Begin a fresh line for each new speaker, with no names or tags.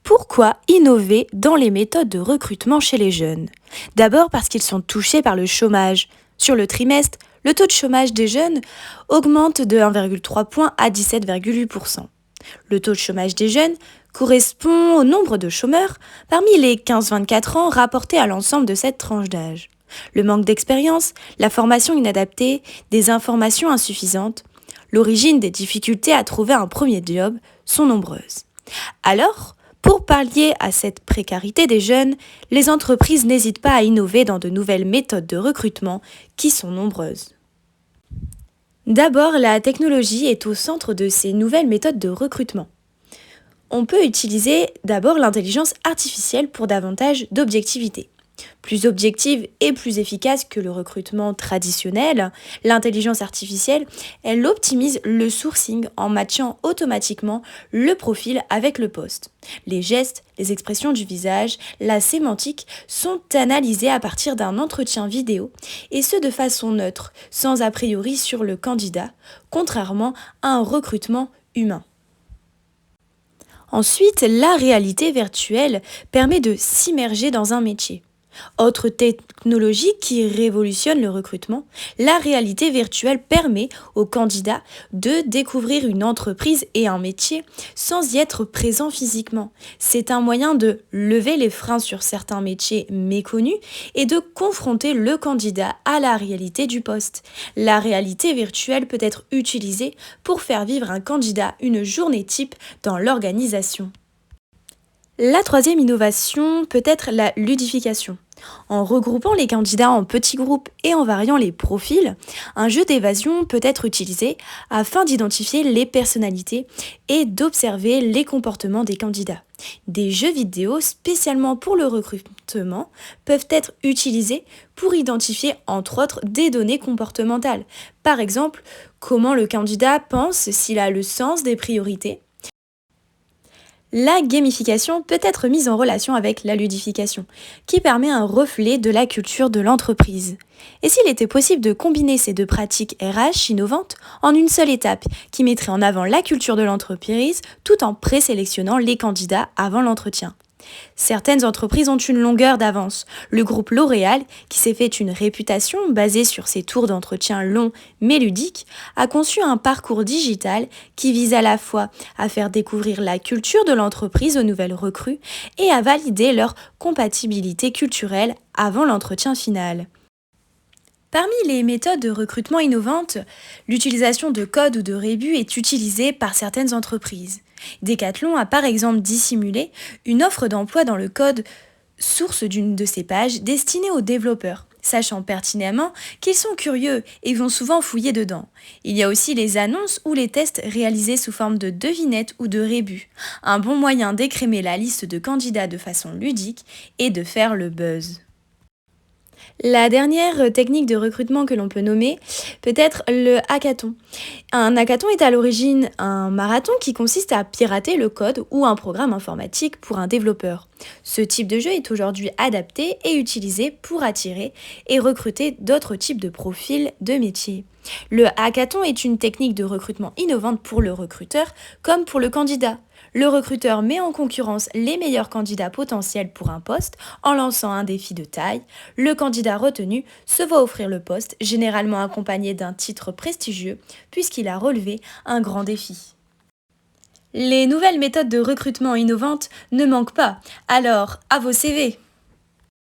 Pourquoi innover dans les méthodes de recrutement chez les jeunes? D'abord parce qu'ils sont touchés par le chômage. Sur le trimestre, le taux de chômage des jeunes augmente de 1,3 points à 17,8%. Le taux de chômage des jeunes correspond au nombre de chômeurs parmi les 15-24 ans rapportés à l'ensemble de cette tranche d'âge. Le manque d'expérience, la formation inadaptée, des informations insuffisantes, l'origine des difficultés à trouver un premier job sont nombreuses. Alors, pour pallier à cette précarité des jeunes, les entreprises n'hésitent pas à innover dans de nouvelles méthodes de recrutement qui sont nombreuses. D'abord, la technologie est au centre de ces nouvelles méthodes de recrutement. On peut utiliser d'abord l'intelligence artificielle pour davantage d'objectivité. Plus objective et plus efficace que le recrutement traditionnel, l'intelligence artificielle, elle optimise le sourcing en matchant automatiquement le profil avec le poste. Les gestes, les expressions du visage, la sémantique sont analysés à partir d'un entretien vidéo et ce de façon neutre, sans a priori sur le candidat, contrairement à un recrutement humain. Ensuite, la réalité virtuelle permet de s'immerger dans un métier. Autre technologie qui révolutionne le recrutement, la réalité virtuelle permet aux candidats de découvrir une entreprise et un métier sans y être présent physiquement. C'est un moyen de lever les freins sur certains métiers méconnus et de confronter le candidat à la réalité du poste. La réalité virtuelle peut être utilisée pour faire vivre un candidat une journée type dans l'organisation. La troisième innovation peut être la ludification. En regroupant les candidats en petits groupes et en variant les profils, un jeu d'évasion peut être utilisé afin d'identifier les personnalités et d'observer les comportements des candidats. Des jeux vidéo spécialement pour le recrutement peuvent être utilisés pour identifier entre autres des données comportementales. Par exemple, comment le candidat pense s'il a le sens des priorités. La gamification peut être mise en relation avec la ludification, qui permet un reflet de la culture de l'entreprise. Et s'il était possible de combiner ces deux pratiques RH innovantes en une seule étape, qui mettrait en avant la culture de l'entreprise tout en présélectionnant les candidats avant l'entretien. Certaines entreprises ont une longueur d'avance. Le groupe L'Oréal, qui s'est fait une réputation basée sur ses tours d'entretien longs mais ludiques, a conçu un parcours digital qui vise à la fois à faire découvrir la culture de l'entreprise aux nouvelles recrues et à valider leur compatibilité culturelle avant l'entretien final. Parmi les méthodes de recrutement innovantes, l'utilisation de codes ou de rébus est utilisée par certaines entreprises. Decathlon a par exemple dissimulé une offre d'emploi dans le code source d'une de ses pages destinée aux développeurs, sachant pertinemment qu'ils sont curieux et vont souvent fouiller dedans. Il y a aussi les annonces ou les tests réalisés sous forme de devinettes ou de rébus, un bon moyen d'écrémer la liste de candidats de façon ludique et de faire le buzz. La dernière technique de recrutement que l'on peut nommer peut être le hackathon. Un hackathon est à l'origine un marathon qui consiste à pirater le code ou un programme informatique pour un développeur. Ce type de jeu est aujourd'hui adapté et utilisé pour attirer et recruter d'autres types de profils de métiers. Le hackathon est une technique de recrutement innovante pour le recruteur comme pour le candidat. Le recruteur met en concurrence les meilleurs candidats potentiels pour un poste en lançant un défi de taille. Le candidat retenu se voit offrir le poste, généralement accompagné d'un titre prestigieux, puisqu'il a relevé un grand défi. Les nouvelles méthodes de recrutement innovantes ne manquent pas, alors à vos CV!